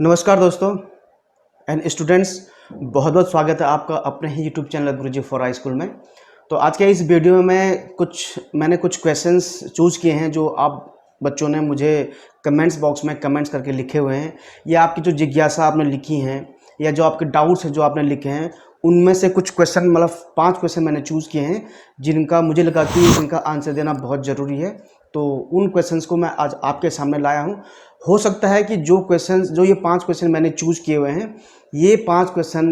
नमस्कार दोस्तों and students, बहुत बहुत स्वागत है आपका अपने ही YouTube channel Guruji for high school में। तो आज के इस वीडियो में मैंने कुछ क्वेश्चंस चूज़ किए हैं जो आप बच्चों ने मुझे कमेंट्स बॉक्स में कमेंट्स करके लिखे हुए हैं, या आपकी जो जिज्ञासा आपने लिखी हैं या जो आपके डाउट्स हैं जो आपने लिखे हैं, उनमें से कुछ क्वेश्चन मतलब 5 क्वेश्चन मैंने चूज़ किए हैं जिनका मुझे लगा कि इनका आंसर देना बहुत ज़रूरी है। तो उन क्वेश्चंस को मैं आज आपके सामने लाया हूँ। हो सकता है कि जो ये 5 क्वेश्चन मैंने चूज़ किए हुए हैं, ये 5 क्वेश्चन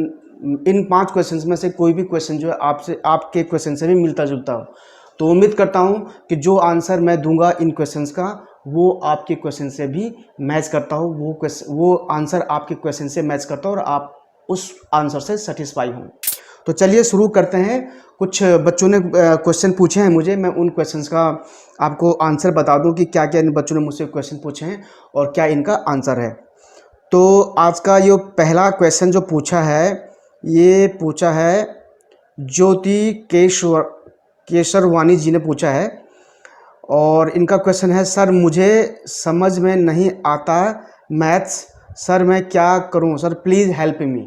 इन 5 क्वेश्चंस में से कोई भी क्वेश्चन जो है आपसे आपके क्वेश्चन से भी मिलता जुलता हो। तो उम्मीद करता हूँ कि जो आंसर मैं दूंगा इन क्वेश्चंस का वो आपके क्वेश्चन से भी मैच करता हो, वो आंसर आपके क्वेश्चन से मैच करता हो और आप उस आंसर से सेटिस्फाई हों। तो चलिए शुरू करते हैं। कुछ बच्चों ने क्वेश्चन पूछे हैं मुझे, मैं उन क्वेश्चंस का आपको आंसर बता दूं कि क्या क्या इन बच्चों ने मुझसे क्वेश्चन पूछे हैं और क्या इनका आंसर है। तो आज का ये पहला क्वेश्चन जो पूछा है, ये पूछा है ज्योति केशरवानी जी ने पूछा है और इनका क्वेश्चन है, सर मुझे समझ में नहीं आता मैथ्स, सर मैं क्या करूं, सर प्लीज़ हेल्प मी।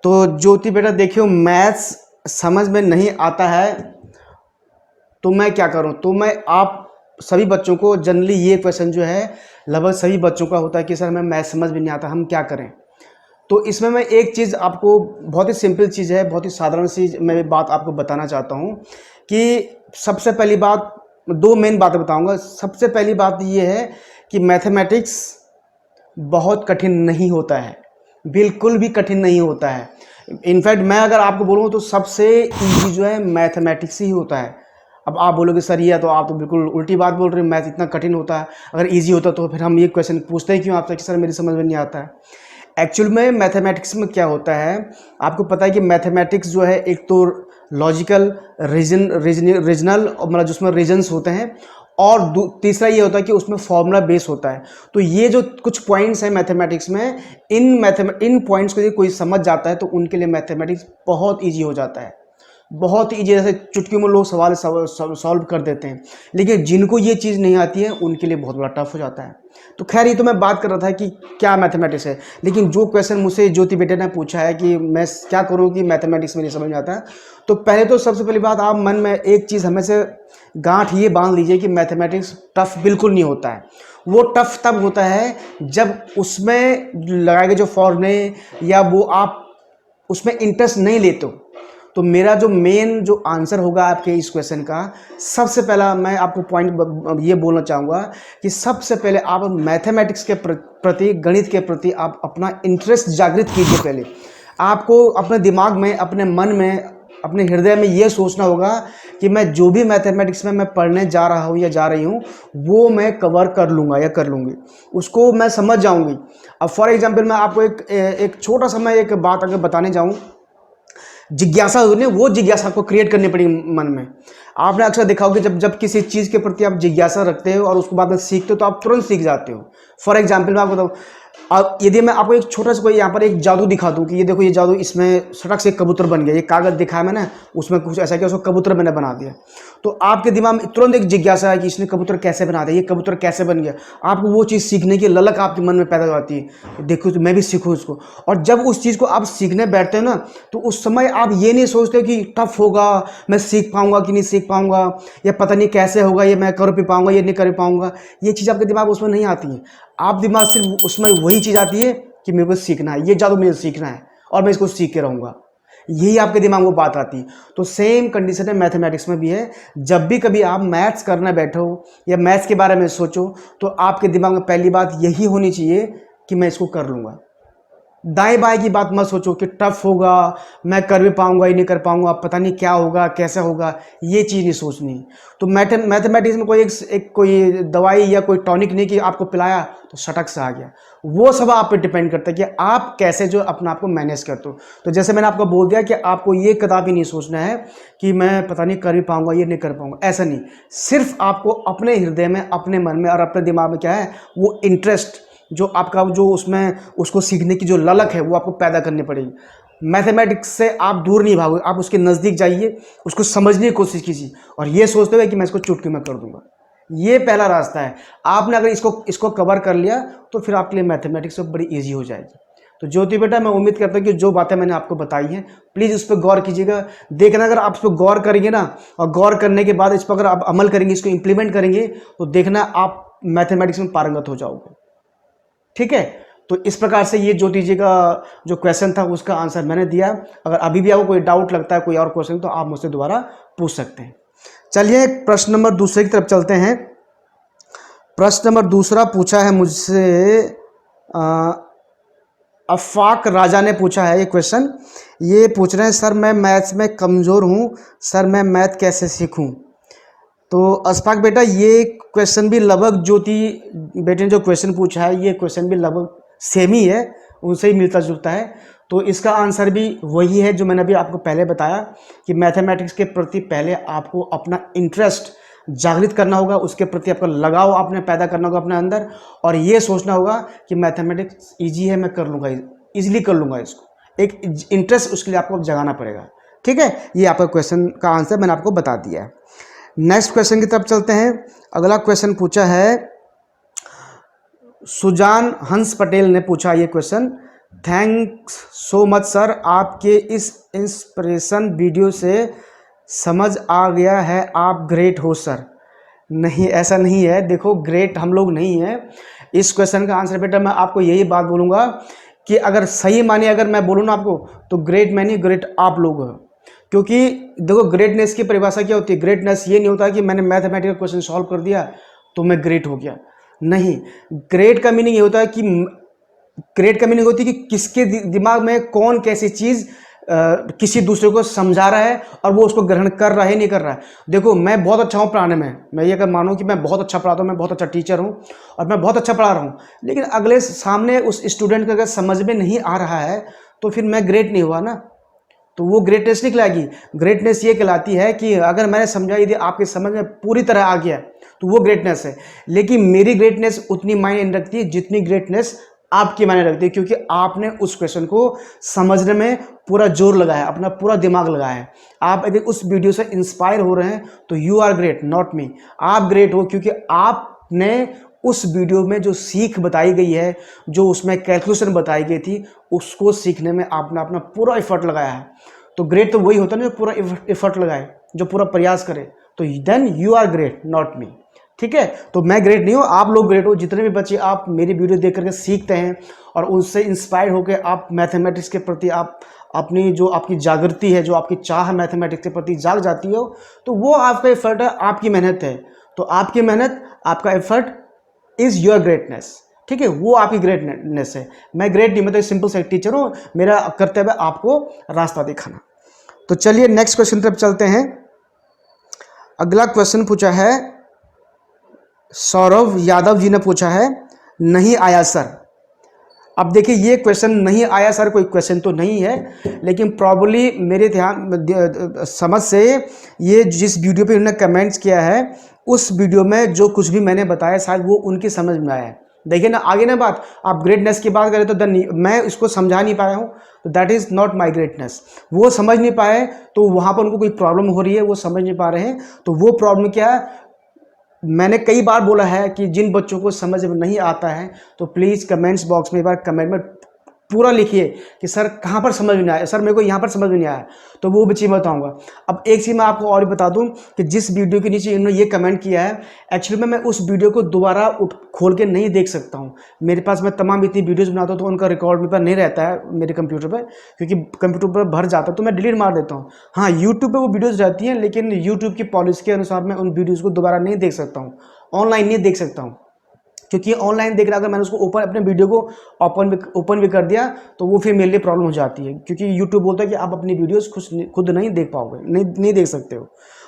तो ज्योति बेटा देखियो, मैथ्स समझ में नहीं आता है तो मैं क्या करूं। तो मैं आप सभी बच्चों को जनरली ये क्वेश्चन जो है लगभग सभी बच्चों का होता है कि सर हमें मैथ्स समझ में नहीं आता, हम क्या करें। तो इसमें मैं एक चीज़ आपको, बहुत ही सिंपल चीज़ है, बहुत ही साधारण सी मैं बात आपको बताना चाहता हूँ कि सबसे पहली बात, 2 मेन बातें बताऊँगा। सबसे पहली बात ये है कि मैथमेटिक्स बहुत कठिन नहीं होता है, बिल्कुल भी कठिन नहीं होता है। इनफैक्ट मैं अगर आपको बोलूँ तो सबसे ईजी जो है मैथमेटिक्स ही होता है। अब आप बोलोगे सर ये तो आप तो बिल्कुल उल्टी बात बोल रहे हैं, मैथ इतना कठिन होता है, अगर इजी होता तो फिर हम ये क्वेश्चन पूछते ही क्यों आपसे कि सर मेरी समझ में नहीं आता है। एक्चुअल में मैथमेटिक्स में क्या होता है, आपको पता है कि मैथमेटिक्स जो है एक तो लॉजिकल रीजनल मतलब जिसमें रीजन्स होते हैं, और तीसरा ये होता है कि उसमें फॉर्मूला बेस होता है। तो ये जो कुछ पॉइंट्स हैं मैथमेटिक्स में, इन पॉइंट्स को यदि कोई समझ जाता है तो उनके लिए मैथमेटिक्स बहुत ईजी हो जाता है, बहुत ईजी। जैसे चुटकी में लोग सवाल सॉल्व कर देते हैं, लेकिन जिनको ये चीज़ नहीं आती है उनके लिए बहुत बड़ा टफ हो जाता है। तो खैर ये तो मैं बात कर रहा था कि क्या मैथमेटिक्स है, लेकिन जो क्वेश्चन मुझसे ज्योति बेटे ने पूछा है कि मैं क्या करूं कि मैथमेटिक्स में नहीं समझ में आता है, तो पहले तो सबसे पहली बात आप मन में एक चीज़ हमेशा गांठ ये बांध लीजिए कि मैथमेटिक्स टफ बिल्कुल नहीं होता है। वो टफ तब होता है जब उसमें लगाए गए जो फॉर्मूले या वो आप उसमें इंटरेस्ट नहीं लेते हो। तो मेरा जो मेन जो आंसर होगा आपके इस क्वेश्चन का, सबसे पहला मैं आपको पॉइंट ये बोलना चाहूँगा कि सबसे पहले आप मैथमेटिक्स के प्रति, गणित के प्रति आप अपना इंटरेस्ट जागृत कीजिए। पहले आपको अपने दिमाग में, अपने मन में, अपने हृदय में ये सोचना होगा कि मैं जो भी मैथमेटिक्स में मैं पढ़ने जा रहा हूँ या जा रही हूँ वो मैं कवर कर लूँगा या कर लूँगी, उसको मैं समझ जाऊँगी। अब फॉर एग्जांपल मैं आपको एक छोटा सा मैं एक बात अगर बताने जाऊँ, जिज्ञासा होती है, वो जिज्ञासा आपको क्रिएट करनी पड़ेगी मन में। आपने अक्सर देखा होगा कि जब किसी चीज़ के प्रति आप जिज्ञासा रखते हो और उसको बाद में सीखते हो तो आप तुरंत सीख जाते हो। फॉर एग्जाम्पल मैं आपको बताऊँ, अब यदि मैं आपको एक छोटा सा कोई यहाँ पर एक जादू दिखा दूँ कि ये देखो ये जादू, इसमें सड़क से कबूतर बन गया, ये कागज़ दिखाया मैंने, उसमें कुछ ऐसा किया, उसको कबूतर मैंने बना दिया, तो आपके दिमाग में तुरंत एक जिज्ञासा है कि इसने कबूतर कैसे बना दिया, ये कबूतर कैसे बन गया। आपको वो चीज़ सीखने की ललक आपके मन में पैदा हो जाती है, देखो तो मैं भी सीखूँ इसको। और जब उस चीज़ को आप सीखने बैठते हो ना, तो उस समय आप ये नहीं सोचते कि टफ होगा, मैं सीख पाऊंगा कि नहीं सीख पाऊंगा, या पता नहीं कैसे होगा, ये मैं कर भी पाऊंगा ये नहीं कर पाऊंगा, ये चीज़ आपके दिमाग उसमें नहीं आती है। आप दिमाग सिर्फ उसमें वही चीज़ आती है कि मेरे को सीखना है, ये जादू मुझे सीखना है और मैं इसको सीख के रहूँगा, यही आपके दिमाग में वो बात आती है। तो सेम कंडीशन है मैथमेटिक्स में भी है। जब भी कभी आप मैथ्स करने बैठो या मैथ्स के बारे में सोचो तो आपके दिमाग में पहली बात यही होनी चाहिए कि मैं इसको कर लूँगा। दाएं बाएं की बात मत सोचो कि टफ होगा, मैं कर भी पाऊंगा या नहीं कर पाऊंगा, पता नहीं क्या होगा कैसे होगा, ये चीज़ नहीं सोचनी। तो मैथमेटिक्स में कोई दवाई या कोई टॉनिक नहीं कि आपको पिलाया तो सटक से आ गया। वो सब आप पे डिपेंड करता है कि आप कैसे जो अपना आप को मैनेज करते हो। तो जैसे मैंने आपको बोल दिया कि आपको ये कदापि नहीं सोचना है कि मैं पता नहीं कर भी पाऊंगा ये नहीं कर पाऊंगा, ऐसा नहीं। सिर्फ आपको अपने हृदय में, अपने मन में और अपने दिमाग में क्या है, वो इंटरेस्ट जो आपका जो उसमें उसको सीखने की जो ललक है वो आपको पैदा करनी पड़ेगी। मैथमेटिक्स से आप दूर नहीं भागोगे, आप उसके नज़दीक जाइए, उसको समझने की कोशिश कीजिए और ये सोचते हुए कि मैं इसको चुटकी में कर दूंगा। ये पहला रास्ता है। आपने अगर इसको कवर कर लिया तो फिर आपके लिए मैथमेटिक्स बड़ी ईजी हो जाएगी। तो ज्योति बेटा, मैं उम्मीद करता हूँ कि जो बातें मैंने आपको बताई हैं प्लीज़ उस पर गौर कीजिएगा। देखना, अगर आप इस पर गौर करेंगे ना, और गौर करने के बाद इस पर अगर आप अमल करेंगे, इसको इम्प्लीमेंट करेंगे, तो देखना आप मैथमेटिक्स में पारंगत हो जाओगे। ठीक है, तो इस प्रकार से ये ज्योति जी का जो क्वेश्चन था उसका आंसर मैंने दिया। अगर अभी भी आपको कोई डाउट लगता है, कोई और क्वेश्चन, तो आप मुझसे दोबारा पूछ सकते हैं। चलिए प्रश्न नंबर दूसरे की तरफ चलते हैं। प्रश्न नंबर दूसरा पूछा है मुझसे अफाक राजा ने पूछा है ये क्वेश्चन। ये पूछ रहे हैं, सर मैं मैथ्स में कमज़ोर हूँ, सर मैं मैथ कैसे सीखूँ। तो अशफाक बेटा, ये क्वेश्चन भी लगभग ज्योति बेटे ने जो क्वेश्चन पूछा है, ये क्वेश्चन भी लगभग सेम ही है, उनसे ही मिलता जुलता है। तो इसका आंसर भी वही है जो मैंने अभी आपको पहले बताया कि मैथमेटिक्स के प्रति पहले आपको अपना इंटरेस्ट जागृत करना होगा, उसके प्रति आपका लगाव आपने पैदा करना होगा अपने अंदर, और ये सोचना होगा कि मैथमेटिक्स ईजी है, मैं कर लूँगा, ईजिली कर लूँगा इसको। एक इंटरेस्ट उसके लिए आपको जगाना पड़ेगा। ठीक है, ये आपका क्वेश्चन का आंसर मैंने आपको बता दिया है। नेक्स्ट क्वेश्चन की तरफ चलते हैं। अगला क्वेश्चन पूछा है सुजान हंस पटेल ने पूछा ये question. Thanks so much sir, आपके इस इंस्पिरेशन वीडियो से समझ आ गया है, आप ग्रेट हो सर। नहीं, ऐसा नहीं है। देखो, ग्रेट हम लोग नहीं है। इस क्वेश्चन का आंसर बेटा मैं आपको यही बात बोलूँगा कि अगर सही माने अगर मैं बोलूँ ना आपको, तो ग्रेट मैं नहीं, ग्रेट आप लोग हो। क्योंकि देखो, ग्रेटनेस की परिभाषा क्या होती है? ग्रेटनेस ये नहीं होता कि मैंने मैथमेटिकल क्वेश्चन सॉल्व कर दिया तो मैं ग्रेट हो गया। नहीं, ग्रेट का मीनिंग ये होता है कि ग्रेट का मीनिंग होती है कि किसके दिमाग में कौन कैसी चीज़ किसी दूसरे को समझा रहा है और वो उसको ग्रहण कर रहा है नहीं कर रहा है। देखो, मैं बहुत अच्छा हूँ पढ़ाने में, मैं ये अगर मानूँ कि मैं बहुत अच्छा पढ़ाता हूँ, मैं बहुत अच्छा टीचर हूँ और मैं बहुत अच्छा पढ़ा रहा हूँ, लेकिन अगले सामने उस स्टूडेंट को अगर समझ में नहीं आ रहा है तो फिर मैं ग्रेट नहीं हुआ ना। तो वो ग्रेटनेस नहीं कहलाएगी। ग्रेटनेस ये कहलाती है कि अगर मैंने समझा, यदि आपके समझ में पूरी तरह आ गया तो वो ग्रेटनेस है। लेकिन मेरी ग्रेटनेस उतनी मायने नहीं रखती है जितनी ग्रेटनेस आपकी मायने रखती है, क्योंकि आपने उस क्वेश्चन को समझने में पूरा जोर लगाया है, अपना पूरा दिमाग लगाया है। आप अगर उस वीडियो से इंस्पायर हो रहे हैं तो you are great, not me. आप ग्रेट हो क्योंकि आपने उस वीडियो में जो सीख बताई गई है, जो उसमें कैलकुलेशन बताई गई थी, उसको सीखने में आपने अपना पूरा एफर्ट लगाया है। तो ग्रेट तो वही होता है ना जो पूरा एफर्ट लगाए, जो पूरा प्रयास करे। तो then you are great, not me. ठीक है, तो मैं ग्रेट नहीं हूँ, आप लोग ग्रेट हो। जितने भी बच्चे आप मेरी वीडियो देख करके सीखते हैं और उससे इंस्पायर होकर आप मैथमेटिक्स के प्रति आप अपनी जो आपकी जागृति है, जो आपकी चाह मैथमेटिक्स के प्रति जाग जाती हो, तो वो आपका एफर्ट है, आपकी मेहनत है। तो आपकी मेहनत, आपका एफर्ट इज़ योर ग्रेटनेस। ठीक है, वो आपकी ग्रेटनेस है। मैं ग्रेट नहीं, मैं तो सिंपल सा टीचर हूँ, मेरा कर्तव्य है आपको रास्ता दिखाना। तो चलिए नेक्स्ट क्वेश्चन तरफ चलते हैं। अगला क्वेश्चन पूछा है सौरभ यादव जी ने पूछा है, नहीं आया सर। अब देखिए, ये क्वेश्चन नहीं आया सर कोई क्वेश्चन तो नहीं है, लेकिन प्रॉब्ली मेरे ध्यान समझ से ये जिस वीडियो पे उन्होंने कमेंट्स किया है, उस वीडियो में जो कुछ भी मैंने बताया शायद वो उनकी समझ में आया है। देखिए ना, आगे ना बात, आप ग्रेटनेस की बात करें तो मैं इसको समझा नहीं पाया हूँ, तो that is not my greatness. वो समझ नहीं पाए तो वहाँ पर उनको कोई प्रॉब्लम हो रही है, वो समझ नहीं पा रहे हैं। तो वो प्रॉब्लम क्या है, मैंने कई बार बोला है कि जिन बच्चों को समझ में नहीं आता है तो प्लीज़ कमेंट्स बॉक्स में एक बार कमेंट में पूरा लिखिए कि सर कहाँ पर समझ में नहीं आया, सर मेरे को यहाँ पर समझ में नहीं आया, तो वो भी चीज़ बताऊँगा। अब एक चीज़ मैं आपको और भी बता दूँ कि जिस वीडियो के नीचे इन्होंने ये कमेंट किया है, एक्चुअली में मैं उस वीडियो को दोबारा खोल के नहीं देख सकता हूँ। मेरे पास मैं तमाम इतनी वीडियोज़ बनाता हूँ तो उनका रिकॉर्ड मेरे पास नहीं रहता है मेरे कंप्यूटर पर, क्योंकि कंप्यूटर पर भर जाता है तो मैं डिलीट मार देता हूँ। हाँ, यूट्यूब पर वो वीडियोज़ रहती हैं, लेकिन यूट्यूब की पॉलिसी के अनुसार मैं उन वीडियोज़ को दोबारा नहीं देख सकता हूँ, ऑनलाइन नहीं देख सकता हूँ। क्योंकि ऑनलाइन देख रहा, अगर मैंने उसको ओपन अपने वीडियो को ओपन भी कर दिया तो वो फिर मेरे लिए प्रॉब्लम हो जाती है, क्योंकि यूट्यूब बोलता है कि आप अपनी वीडियोस खुद नहीं देख पाओगे, नहीं देख सकते हो।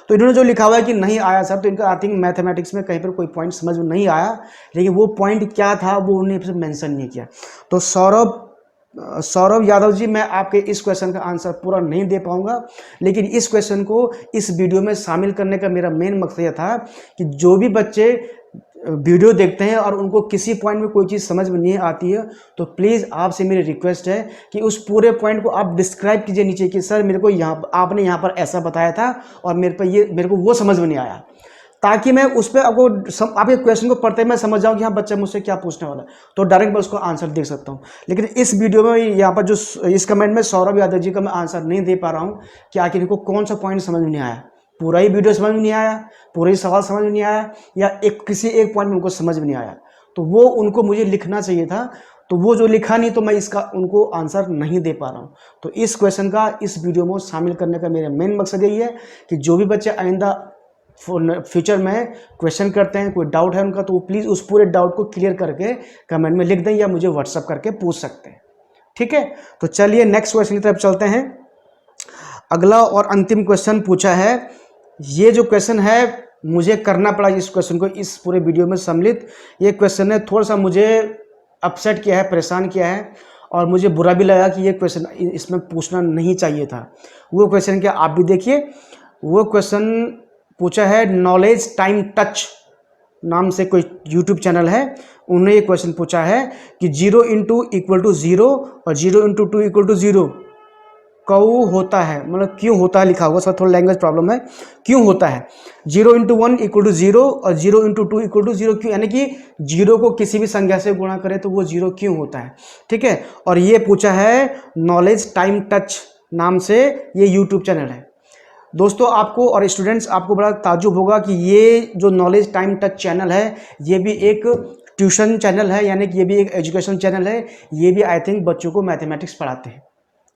तो इन्होंने जो लिखा हुआ है कि नहीं आया सर, तो इनका आई थिंक मैथमेटिक्स में कहीं पर कोई पॉइंट समझ में नहीं आया, लेकिन वो पॉइंट क्या था वो उन्होंने मेंशन नहीं किया। तो सौरभ यादव जी, मैं आपके इस क्वेश्चन का आंसर पूरा नहीं दे पाऊंगा, लेकिन इस क्वेश्चन को इस वीडियो में शामिल करने का मेरा मेन मकसद यह था कि जो भी बच्चे वीडियो देखते हैं और उनको किसी पॉइंट में कोई चीज़ समझ में नहीं आती है, तो प्लीज़ आपसे मेरी रिक्वेस्ट है कि उस पूरे पॉइंट को आप डिस्क्राइब कीजिए नीचे कि सर मेरे को आपने यहाँ पर ऐसा बताया था और मेरे को वो समझ में नहीं आया। ताकि मैं उस पर आपके क्वेश्चन को पढ़ते मैं समझ जाऊँ कि हाँ बच्चा मुझसे क्या पूछने वाला है, तो डायरेक्ट मैं उसको आंसर देख सकता हूँ। लेकिन इस वीडियो में यहाँ पर जो इस कमेंट में सौरभ यादव जी का मैं आंसर नहीं दे पा रहा हूँ कि आखिर इनको कौन सा पॉइंट समझ में नहीं आया, पूरा ही वीडियो समझ में नहीं आया, पूरा ही सवाल समझ में नहीं आया, या किसी एक पॉइंट में उनको समझ में नहीं आया, तो वो उनको मुझे लिखना चाहिए था, तो वो जो लिखा नहीं, तो मैं इसका उनको आंसर नहीं दे पा रहा हूँ। तो इस क्वेश्चन का इस वीडियो में शामिल करने का मेरा मेन मकसद यही है कि जो भी बच्चे आइंदा फ्यूचर में क्वेश्चन करते हैं, कोई डाउट है उनका, तो वो प्लीज़ उस पूरे डाउट को क्लियर करके कमेंट में लिख दें या मुझे व्हाट्सअप करके पूछ सकते हैं। ठीक है, तो चलिए नेक्स्ट क्वेश्चन की तरफ चलते हैं। अगला और अंतिम क्वेश्चन पूछा है, ये जो क्वेश्चन है मुझे करना पड़ा इस क्वेश्चन को इस पूरे वीडियो में सम्मिलित। ये क्वेश्चन ने थोड़ा सा मुझे अपसेट किया है, परेशान किया है, और मुझे बुरा भी लगा कि ये क्वेश्चन इसमें पूछना नहीं चाहिए था। वो क्वेश्चन क्या, आप भी देखिए। वो क्वेश्चन पूछा है, नॉलेज टाइम टच नाम से कोई यूट्यूब चैनल है, उन्होंने ये क्वेश्चन पूछा है कि 0 इंटू इक्वल टू 0 और 0 इंटू 2 इक्वल टू 0 क्यों होता है, मतलब क्यों होता है लिखा हुआ, सर थोड़ा लैंग्वेज प्रॉब्लम है, क्यों होता है 0 इंटू 1 इक्वल टू 0 और 0 इंटू 2 इक्वल टू 0, क्यों, यानी कि 0 को किसी भी संख्या से गुणा करें तो वो 0 क्यों होता है। ठीक है, और ये पूछा है नॉलेज टाइम टच नाम से ये यूट्यूब चैनल है। दोस्तों आपको और स्टूडेंट्स आपको बड़ा ताज्जुब होगा कि ये जो नॉलेज टाइम टच चैनल है ये भी एक ट्यूशन चैनल है, यानी कि ये भी एक एजुकेशन चैनल है। ये भी आई थिंक बच्चों को मैथमेटिक्स पढ़ाते हैं।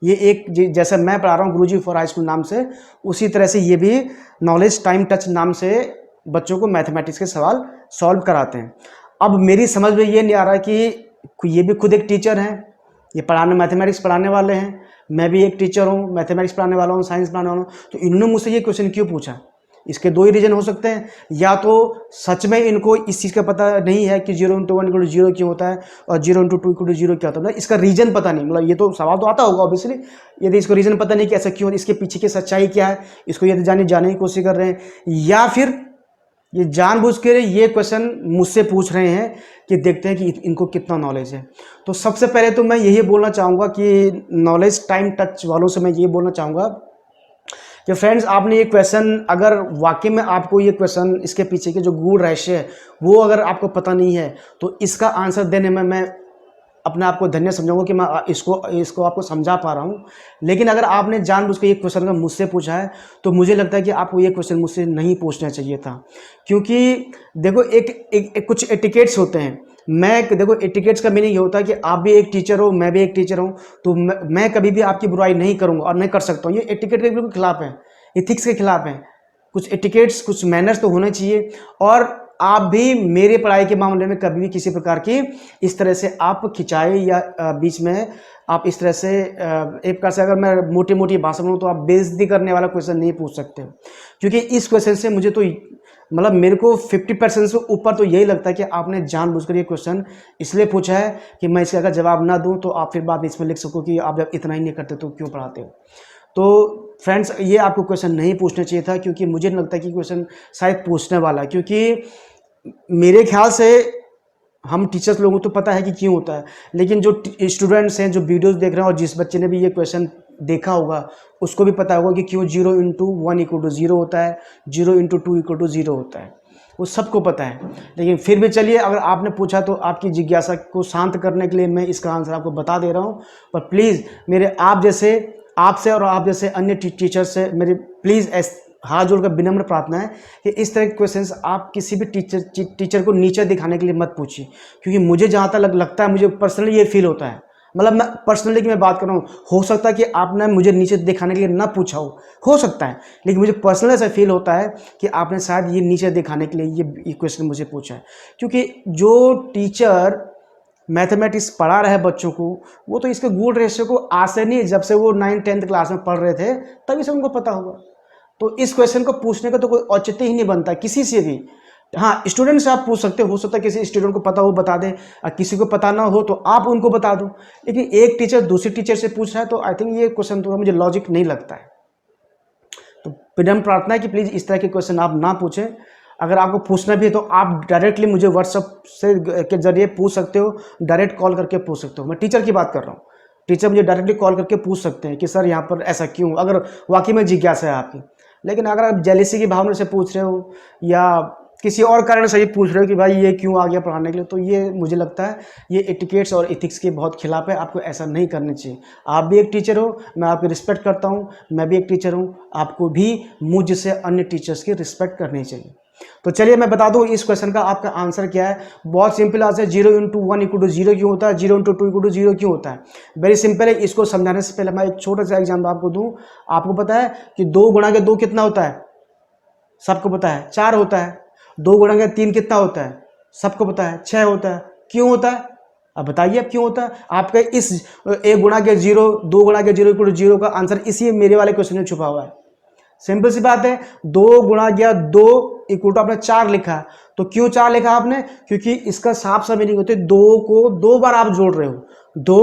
ये एक जैसे मैं पढ़ा रहा हूँ गुरुजी फॉर हाई स्कूल नाम से, उसी तरह से ये भी नॉलेज टाइम टच नाम से बच्चों को मैथमेटिक्स के सवाल सॉल्व कराते हैं। अब मेरी समझ में ये नहीं आ रहा कि ये भी खुद एक टीचर हैं, ये मैथमेटिक्स पढ़ाने वाले हैं, मैं भी एक टीचर हूँ, मैथमेटिक्स पढ़ाने वाला हूँ, साइंस पढ़ाने वाला हूँ, तो इन्होंने मुझसे ये क्वेश्चन क्यों पूछा। इसके दो ही रीजन हो सकते हैं, या तो सच में इनको इस चीज़ का पता नहीं है कि 0 इंटू 1 इक्वल टू 0 क्यों होता है और 0 इंटू 2 इक्वल टू 0 क्या होता है, मतलब इसका रीजन पता नहीं, मतलब ये तो सवाल तो आता होगा ऑब्वियसली, यदि इसको रीजन पता नहीं कि ऐसा क्यों, इसके पीछे की सच्चाई क्या है, इसको यदि जानने की कोशिश कर रहे हैं, या फिर ये जानबूझ के ये क्वेश्चन मुझसे पूछ रहे हैं कि देखते हैं कि इनको कितना नॉलेज है। तो सबसे पहले तो मैं यही बोलना चाहूँगा कि नॉलेज टाइम टच वालों से मैं ये बोलना चाहूँगा कि फ्रेंड्स, आपने ये क्वेश्चन, अगर वाकई में आपको ये क्वेश्चन इसके पीछे के जो गूढ़ रहस्य है वो अगर आपको पता नहीं है, तो इसका आंसर देने में मैं अपने आप को धन्य समझाऊंगा कि मैं इसको आपको समझा पा रहा हूँ। लेकिन अगर आपने जानबूझ के ये क्वेश्चन का मुझसे पूछा है, तो मुझे लगता है कि आपको ये क्वेश्चन मुझसे नहीं पूछना चाहिए था। क्योंकि देखो एक कुछ एटिकेट्स होते हैं। देखो एटिकेट्स का मीनिंग ये होता है कि आप भी एक टीचर हो, मैं भी एक टीचर हूँ, तो मैं कभी भी आपकी बुराई नहीं करूँगा और नहीं कर सकता हूँ। ये एटिकेट के बिल्कुल खिलाफ है, इथिक्स के खिलाफ है। कुछ एटिकेट्स, कुछ मैनर्स तो होने चाहिए। और आप भी मेरे पढ़ाई के मामले में कभी भी किसी प्रकार की इस तरह से आप खिंचाए या बीच में आप इस तरह से एक प्रकार से, अगर मैं मोटी मोटी भाषा में तो आप बेइज्जती करने वाला क्वेश्चन नहीं पूछ सकते। क्योंकि इस क्वेश्चन से मुझे तो मतलब मेरे को 50% से ऊपर तो यही लगता है कि आपने जानबूझकर ये क्वेश्चन इसलिए पूछा है कि मैं इसका अगर जवाब ना दूं तो आप फिर बाद में इसमें लिख सको कि आप जब इतना ही नहीं करते तो क्यों पढ़ाते हो। तो फ्रेंड्स, ये आपको क्वेश्चन नहीं पूछना चाहिए था, क्योंकि मुझे लगता है कि क्वेश्चन शायद पूछने वाला है। क्योंकि मेरे ख्याल से हम टीचर्स लोगों को तो पता है कि क्यों होता है, लेकिन जो स्टूडेंट्स हैं जो वीडियोस देख रहे हैं और जिस बच्चे ने भी ये क्वेश्चन देखा होगा उसको भी पता होगा कि क्यों 0 इंटू 1 इक्वल टू 0 होता है, 0 इंटू 2 इक्वल टू 0 होता है, वो सबको पता है। लेकिन फिर भी चलिए, अगर आपने पूछा तो आपकी जिज्ञासा को शांत करने के लिए मैं इसका आंसर आपको बता दे रहा हूँ। पर प्लीज़ मेरे आपसे और आप जैसे अन्य टीचर से मेरी प्लीज़ हाथ जोड़कर विनम्र प्रार्थना है कि इस तरह के क्वेश्चंस आप किसी भी टीचर को नीचे दिखाने के लिए मत पूछिए। क्योंकि मुझे जहाँ तक लगता है, मुझे पर्सनली ये फील होता है, मतलब मैं पर्सनली की मैं बात कर रहा हूँ, हो सकता है कि आपने मुझे नीचे दिखाने के लिए ना पूछा हो सकता है, लेकिन मुझे पर्सनली ऐसा फील होता है कि आपने शायद ये नीचे दिखाने के लिए ये क्वेश्चन मुझे पूछा है। क्योंकि जो टीचर मैथमेटिक्स पढ़ा रहे बच्चों को, वो तो इसके गूढ़ रहस्य को आज से नहीं, जब से वो 9th-10th क्लास में पढ़ रहे थे तभी से उनको पता होगा। तो इस क्वेश्चन को पूछने का तो कोई औचित्य ही नहीं बनता किसी से भी। हाँ, स्टूडेंट से आप पूछ सकते हो सकता है किसी स्टूडेंट को पता हो बता दे, और किसी को पता ना हो तो आप उनको बता दो। लेकिन एक टीचर दूसरे टीचर से पूछ रहा है, तो आई थिंक ये क्वेश्चन तो मुझे लॉजिक नहीं लगता है। तो विनम्र प्रार्थना है कि प्लीज़ इस तरह के क्वेश्चन आप ना पूछें। अगर आपको पूछना भी है तो आप डायरेक्टली मुझे व्हाट्सअप से के जरिए पूछ सकते हो, डायरेक्ट कॉल करके पूछ सकते हो। मैं टीचर की बात कर रहा हूँ, टीचर मुझे डायरेक्टली कॉल करके पूछ सकते हैं कि सर यहाँ पर ऐसा क्यों, अगर वाकई में जिज्ञासा है आपकी। लेकिन अगर आप जेलिसी की भावना से पूछ रहे हो या किसी और कारण से ये पूछ रहे हो कि भाई ये क्यों आ गया पढ़ाने के लिए, तो ये मुझे लगता है ये एटिकेट्स और एथिक्स के बहुत खिलाफ है। आपको ऐसा नहीं करना चाहिए। आप भी एक टीचर हो, मैं आपकी रिस्पेक्ट करता हूँ, मैं भी एक टीचर हूँ, आपको भी मुझ जैसे अन्य टीचर्स की रिस्पेक्ट करनी चाहिए। तो चलिए मैं बता दूं इस क्वेश्चन का आपका आंसर क्या है। बहुत सिंपल आंसर, 0 × 1 = 0 क्यों होता है, 0 × 2 = 0 क्यों होता है। वेरी सिंपल है। इसको समझाने से पहले मैं एक छोटा सा एग्जाम्पल आपको दूं। आपको पता है कि 2 × 2 कितना होता है, सबको पता है 4 होता है। 2 × 3 कितना होता है, सबको पता है 6 होता है। क्यों होता है, अब बताइए अब क्यों होता है। आपके इस 1 × 0 2 × 0 = 0 का आंसर इसी मेरे वाले क्वेश्चन में छुपा हुआ है। सिंपल सी बात है। 2 × 2 = आपने 4 लिखा, तो क्यों 4 लिखा आपने, क्योंकि इसका साफ सा मीनिंग होते 2 को 2 बार आप जोड़ रहे हो। 2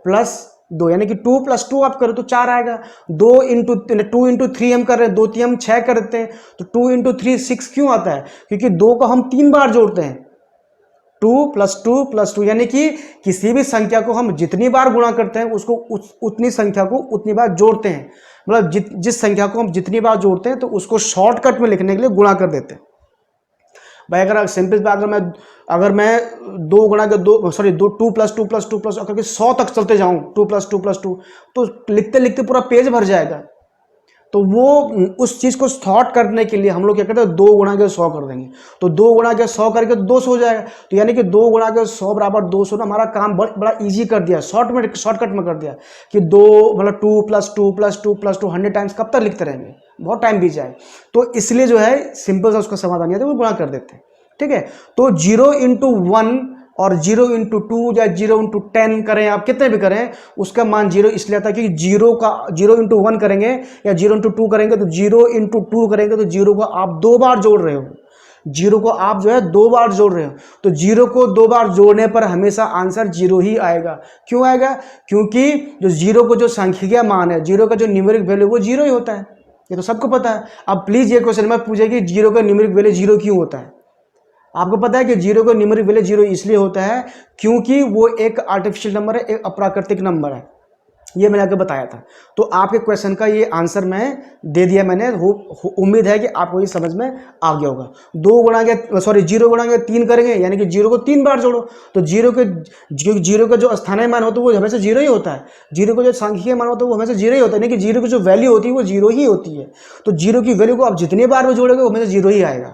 + 2 यानी कि 2 + 2 आप करो तो 4 आएगा। 2 × 3 हम कर रहे हैं, 2 3 हम 6 करते हैं, तो 2 × 3 6 क्यों आता है, क्योंकि 2 को हम 3 बार जोड़ते हैं। 2 + 2 + 2 यानी कि किसी भी संख्या को हम जितनी बार गुणा करते हैं उसको उतनी संख्या को उतनी बार जोड़ते हैं। मतलब जिस संख्या को हम जितनी बार जोड़ते हैं तो उसको शॉर्टकट में लिखने के लिए गुणा कर देते हैं। भाई अगर सिंपल बात, अगर मैं 2 × 2 सॉरी 2 2 + 2 + 2 + करके 100 तक चलते जाऊं, 2 + 2 + 2, तो लिखते लिखते पूरा पेज भर जाएगा। तो वो उस चीज को थॉट करने के लिए हम लोग क्या करते हैं, 2 × 100 कर देंगे। तो 2 × 100 करके 200 हो जाएगा। तो यानी कि 2 × 100 = 200 ना, हमारा काम बड़ा इजी कर दिया, शॉर्टकट में कर दिया कि 2 मतलब 2 + 2 + 2 + 2 100 टाइम्स कब तक लिखते रहेंगे, बहुत टाइम बीत जाए। तो इसलिए जो है सिंपल सा उसका समाधान नहीं आता, वो गुणा कर देते हैं। ठीक है। तो 0 × 1 और 0 × 2 या 0 × 10 करें, आप कितने भी करें उसका मान 0 इसलिए आता है क्योंकि 0 × 1 करेंगे या 0 × 2 करेंगे, तो 0 × 2 करेंगे तो 0 को आप 2 बार जोड़ रहे हो। 0 को आप जो है 2 बार जोड़ रहे हो, तो 0 को 2 बार जोड़ने पर हमेशा आंसर 0 ही आएगा। क्यों आएगा, क्योंकि जो 0 को जो सांख्यिकीय मान है, 0 का जो न्यूमेरिक वैल्यू वो 0 ही होता है। ये तो सबको पता है। अब प्लीज ये क्वेश्चन में पूछे कि 0 का न्यूमेरिक वैल्यू 0 क्यों होता है। आपको पता है कि 0 का न्यूमेरिक वैल्यू 0 इसलिए होता है क्योंकि वो एक आर्टिफिशियल नंबर है, एक अप्राकृतिक नंबर है। ये मैंने आपको बताया था। तो आपके क्वेश्चन का ये आंसर मैं दे दिया मैंने। उम्मीद है कि आपको ये समझ में आ गया होगा। 0 × 3 करेंगे यानी कि 0 को 3 बार जोड़ो, तो 0 का जो स्थानीय मान होता है वो हमेशा 0 ही होता है। 0 का जो सांख्यिकीय मान होता है वो हमेशा 0 ही होता है, यानी कि 0 की जो वैल्यू होती है वो 0 ही होती है। तो 0 की वैल्यू को आप जितनी बार भी जोड़ोगे वो हमेशा 0 ही आएगा।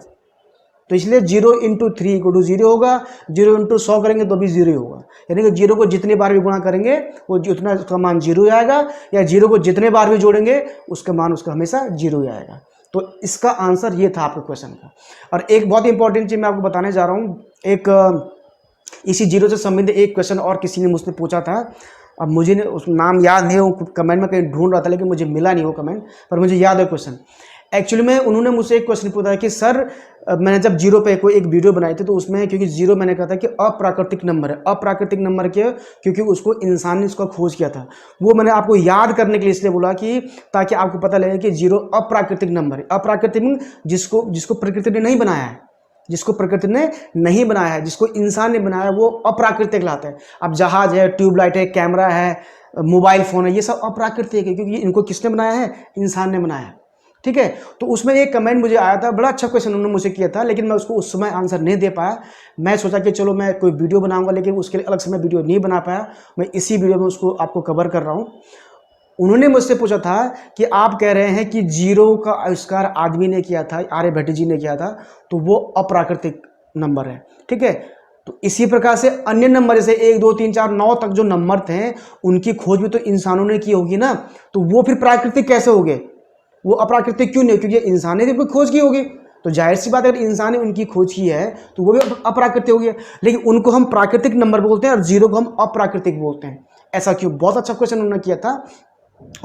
तो इसलिए 0 × 3 = 0 होगा, 0 × 100 करेंगे तो भी 0 ही होगा। यानी कि 0 को जितनी बार भी गुणा करेंगे वो उतना उसका मान 0 आएगा, या 0 को जितने बार भी जोड़ेंगे उसका मान उसका हमेशा 0 ही आएगा। तो इसका आंसर ये था आपके क्वेश्चन का। और एक बहुत इंपॉर्टेंट चीज़ मैं आपको बताने जा रहा हूँ। इसी 0 से संबंधित एक क्वेश्चन और किसी ने मुझसे पूछा था। अब मुझे उस नाम याद नहीं, वो कमेंट में कहीं ढूंढ रहा था लेकिन मुझे मिला नहीं वो कमेंट, पर मुझे याद है क्वेश्चन। एक्चुअली में उन्होंने मुझसे एक क्वेश्चन पूछा कि सर मैंने जब 0 पे कोई एक वीडियो बनाई थी तो उसमें क्योंकि 0 मैंने कहा था कि अप्राकृतिक नंबर है। अप्राकृतिक नंबर क्यों, क्योंकि उसको इंसान ने इसका खोज किया था। वो मैंने आपको याद करने के लिए इसलिए बोला कि ताकि आपको पता लगे कि 0 अप्राकृतिक नंबर है। अप्राकृतिक जिसको प्रकृति ने नहीं बनाया है, जिसको प्रकृति ने नहीं बनाया है, जिसको इंसान ने बनाया है, वो अप्राकृतिक लाते हैं। अब जहाज है, ट्यूबलाइट है, कैमरा है, मोबाइल फोन है, ये सब अप्राकृतिक है क्योंकि इनको किसने बनाया है, इंसान ने बनाया है। ठीक है। तो उसमें एक कमेंट मुझे आया था, बड़ा अच्छा क्वेश्चन उन्होंने मुझे किया था, लेकिन मैं उसको उस समय आंसर नहीं दे पाया। मैं सोचा कि चलो मैं कोई वीडियो बनाऊंगा, लेकिन उसके लिए अलग से मैं वीडियो नहीं बना पाया। मैं इसी वीडियो में उसको आपको कवर कर रहा हूँ। उन्होंने मुझसे पूछा था कि आप कह रहे हैं कि 0 का आविष्कार आदमी ने किया था, आर्यभट्ट जी ने किया था, तो वो अप्राकृतिक नंबर है। ठीक है। तो इसी प्रकार से अन्य नंबर जैसे 1 2 3 4 9 तक जो नंबर थे उनकी खोज भी तो इंसानों ने की होगी ना, तो वो फिर प्राकृतिक कैसे हो गए, वो अप्राकृतिक क्यों नहीं, क्योंकि इंसान ने कोई खोज की होगी। तो जाहिर सी बात है, अगर इंसान ने उनकी खोज की है तो वो भी अप्राकृतिक हो गया। लेकिन उनको हम प्राकृतिक नंबर बोलते हैं और 0 को हम अप्राकृतिक बोलते हैं। ऐसा क्यों, बहुत अच्छा क्वेश्चन उन्होंने किया था।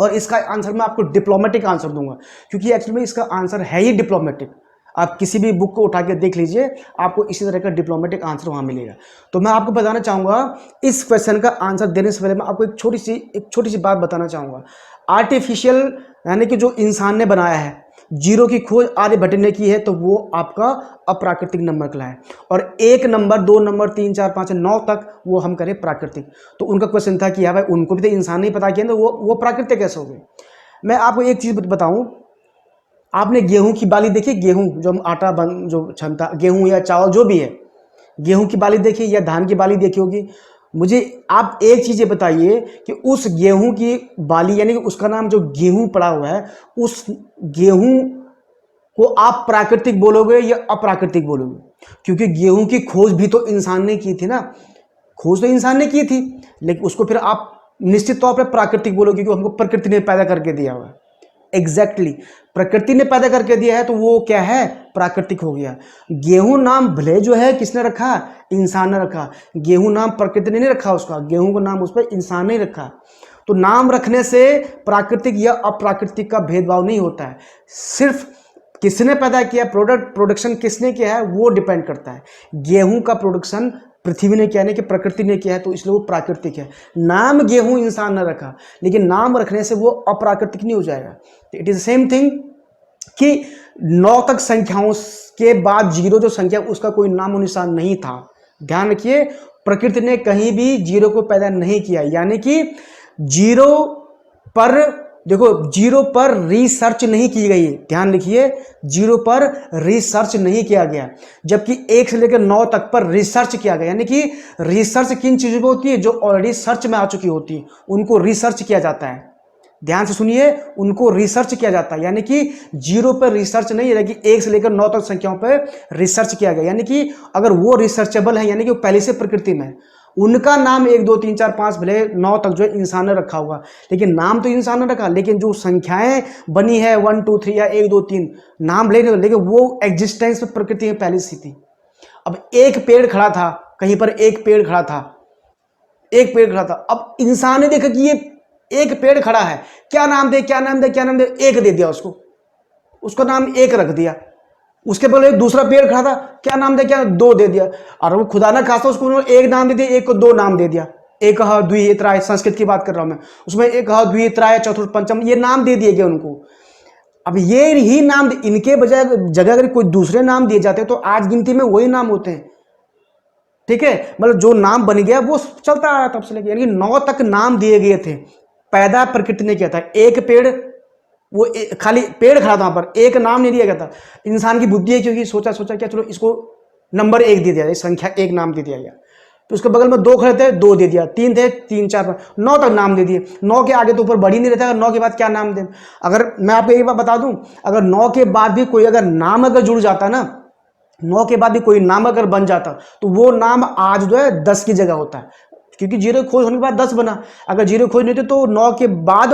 और इसका आंसर मैं आपको डिप्लोमेटिक आंसर दूंगा, क्योंकि एक्चुअली में इसका आंसर है ही डिप्लोमेटिक। आप किसी भी बुक को उठा के देख लीजिए, आपको इसी तरह का डिप्लोमेटिक आंसर वहां मिलेगा। तो मैं आपको बताना चाहूंगा, इस क्वेश्चन का आंसर देने से पहले मैं आपको एक छोटी सी बात बताना चाहूंगा। आर्टिफिशियल यानी कि जो इंसान ने बनाया है, 0 की खोज आर्यभट्ट ने की है, तो वो आपका अप्राकृतिक नंबर कहलाए। और 1 नंबर 2 नंबर 3 4 5 9 तक वो हम करें प्राकृतिक। तो उनका क्वेश्चन था कि हाँ भाई, उनको भी तो इंसान नहीं पता किया, तो वो प्राकृतिक कैसे हो गए। मैं आपको एक चीज बताऊं, आपने गेहूं की बाली देखी? गेहूं जो हम आटा बन जो छनता, गेहूं या चावल जो भी है, गेहूं की बाली देखी या धान की बाली देखी होगी। मुझे आप एक चीज़ ये बताइए कि उस गेहूं की बाली यानी कि उसका नाम जो गेहूं पड़ा हुआ है, उस गेहूं को आप प्राकृतिक बोलोगे या अप्राकृतिक बोलोगे? क्योंकि गेहूं की खोज भी तो इंसान ने की थी ना, खोज तो इंसान ने की थी, लेकिन उसको फिर आप निश्चित तौर पर प्राकृतिक बोलोगे क्योंकि हमको प्रकृति ने पैदा करके दिया हुआ है। एग्जैक्टली प्रकृति ने पैदा करके दिया है तो वो क्या है? प्राकृतिक हो गया। गेहूं नाम भले जो है किसने रखा? इंसान ने रखा। गेहूं नाम प्रकृति ने नहीं रखा उसका, गेहूं का नाम उस पर इंसान ने रखा। तो नाम रखने से प्राकृतिक या अप्राकृतिक का भेदभाव नहीं होता है, सिर्फ किसने पैदा किया, प्रोडक्शन किसने किया है वो डिपेंड करता है। गेहूं का प्रोडक्शन पृथ्वी ने किया नहीं कि प्रकृति ने किया है, तो इसलिए वो प्राकृतिक है। नाम गेहूं इंसान ने रखा, लेकिन नाम रखने से वो अप्राकृतिक नहीं हो जाएगा। इट इज सेम थिंग कि 9 तक संख्याओं के बाद 0 जो संख्या उसका कोई नामो निशान नहीं था। ध्यान रखिए, प्रकृति ने कहीं भी 0 को पैदा नहीं किया, यानी कि 0 पर देखो 0 पर रिसर्च नहीं की गई। ध्यान लिखिए, 0 पर रिसर्च नहीं किया गया, जबकि 1 से लेकर 9 तक पर रिसर्च किया गया। यानी कि रिसर्च किन चीजों पर होती है? जो ऑलरेडी सर्च में आ चुकी होती है उनको रिसर्च किया जाता है। ध्यान से सुनिए, उनको रिसर्च किया जाता है, यानी कि 0 पर रिसर्च नहीं है, लेकिन 1 से लेकर 9 तक संख्याओं पर रिसर्च किया गया। यानी कि अगर वो रिसर्चेबल है, यानी कि वो पहले से प्रकृति में, उनका नाम 1 2 3 4 5 भले 9 तक जो है इंसान ने रखा होगा, लेकिन नाम तो इंसान ने रखा, लेकिन जो संख्याएं बनी है 1 2 3 या 1 2 3 नाम लेकिन वो एग्जिस्टेंस में प्रकृति में पहले से थी। अब एक पेड़ खड़ा था, कहीं पर एक पेड़ खड़ा था, एक पेड़ खड़ा था। अब इंसान ने देखा कि ये एक पेड़ खड़ा है, क्या नाम दे, क्या नाम दे, क्या नाम दे? एक दे दिया उसको, उसका नाम एक रख दिया। उसके पहले एक दूसरा पेड़ खड़ा था, क्या नाम दे, क्या? 2 दे दिया। और वो खुदा ना खासा उसको उन्होंने एक नाम दे दिया, एक को 2 नाम दे दिया। एक द्वित्राय, संस्कृत की बात कर रहा हूं मैं, उसमें एक द्वित्राय चतुर्थ पंचम ये नाम दे दिए गए उनको। अब ये ही नाम इनके बजाय जगह अगर कोई दूसरे नाम दिए जाते तो आज गिनती में वही नाम होते हैं। ठीक है, मतलब जो नाम बन गया वो चलता आ रहा तब से लेकर, यानी 9 तक नाम दिए गए थे। पैदा प्रकृति ने किया था। एक पेड़, वो खाली पेड़ खड़ा था वहां पर, एक नाम नहीं दिया गया था। इंसान की बुद्धि है क्योंकि सोचा क्या चलो इसको नंबर 1 दे दिया, संख्या 1 नाम दे दिया गया। तो उसके बगल में 2 खड़े थे, 2 दे दिया, 3 थे, 3 4 5 9 तक नाम दे दिए। 9 के आगे तो ऊपर बढ़ ही नहीं रहता, 9 के बाद क्या नाम दे? अगर मैं आपको एक बात बता दूं, अगर 9 के बाद भी कोई अगर नाम अगर जुड़ जाता ना, 9 के बाद भी कोई नाम अगर बन जाता तो वो नाम आज जो है 10 की जगह होता है, क्योंकि 0 खोज होने के बाद 10 बना। अगर 0 खोज नहीं थे तो 9 के बाद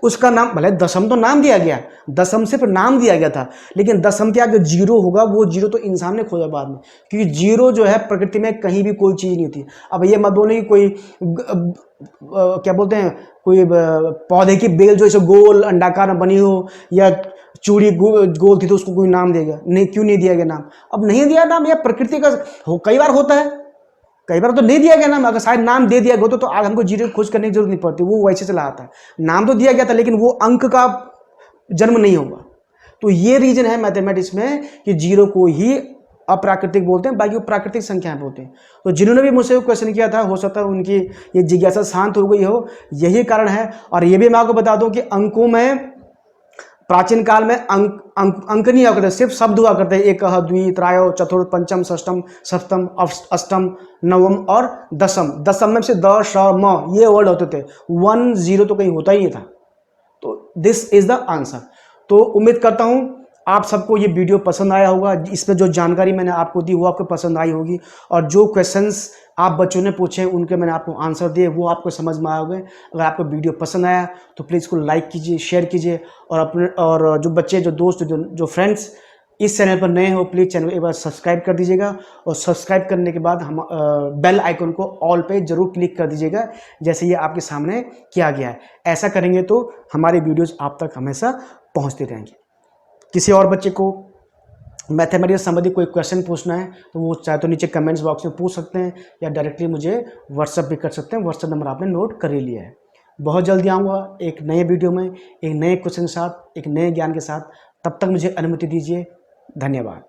उसका नाम, भले दशम तो नाम दिया गया, दशम सिर्फ नाम दिया गया था, लेकिन दशम के आगे 0 होगा, वो 0 तो इंसान ने खोजा बाद में, क्योंकि 0 जो है प्रकृति में कहीं भी कोई चीज नहीं थी। अब ये मत बोले कि कोई क्या बोलते हैं, कोई पौधे की बेल जो ऐसे गोल अंडाकार में बनी हो या चूड़ी गोल थी तो उसको कोई नाम देगा? नहीं, क्यों नहीं दिया गया नाम? अब नहीं दिया नाम, यह प्रकृति का कई बार होता है, कई बार तो नहीं दिया गया नाम। अगर शायद नाम दे दिया गया तो आज हमको 0 खोज करने की जरूरत नहीं पड़ती, वो वैसे चला आता है। नाम तो दिया गया था लेकिन वो अंक का जन्म नहीं होगा। तो ये रीजन है मैथमेटिक्स में कि 0 को ही अप्राकृतिक बोलते हैं, बाकी वो प्राकृतिक संख्याएं बोलते हैं। तो जिन्होंने भी मुझसे क्वेश्चन किया था, हो सकता है उनकी ये जिज्ञासा शांत हो गई हो, यही कारण है। और ये भी मैं आपको बता दूं कि अंकों में प्राचीन काल में अंक नहीं हुआ करते, सिर्फ शब्द हुआ करते हैं। एक द्वि त्रायो चतुर्थ पंचम षष्टम सप्तम अष्टम नवम और दशम। दशम में से द श म ये वर्ड होते थे, 1 0 तो कहीं होता ही नहीं था। तो दिस इज द आंसर। तो उम्मीद करता हूं आप सबको ये वीडियो पसंद आया होगा, इसमें जो जानकारी मैंने आपको दी वो आपको पसंद आई होगी, और जो क्वेश्चंस आप बच्चों ने पूछे उनके मैंने आपको आंसर दिए वो आपको समझ में आए होंगे। अगर आपको वीडियो पसंद आया तो प्लीज़ इसको लाइक कीजिए, शेयर कीजिए, और जो बच्चे, जो दोस्त, जो फ्रेंड्स इस चैनल पर नए हो प्लीज़ चैनल को एक बार सब्सक्राइब कर दीजिएगा, और सब्सक्राइब करने के बाद हम बेल आइकन को ऑल पे जरूर क्लिक कर दीजिएगा, जैसे ये आपके सामने किया गया है। ऐसा करेंगे तो हमारे वीडियोज़ आप तक हमेशा पहुँचते रहेंगे। किसी और बच्चे को मैथमेटिक्स संबंधी कोई क्वेश्चन पूछना है तो वो चाहे तो नीचे कमेंट्स बॉक्स में पूछ सकते हैं, या डायरेक्टली मुझे व्हाट्सअप भी कर सकते हैं। व्हाट्सअप नंबर आपने नोट कर ही लिया है। बहुत जल्दी आऊँगा एक नए वीडियो में, एक नए क्वेश्चन के साथ, एक नए ज्ञान के साथ। तब तक मुझे अनुमति दीजिए। धन्यवाद।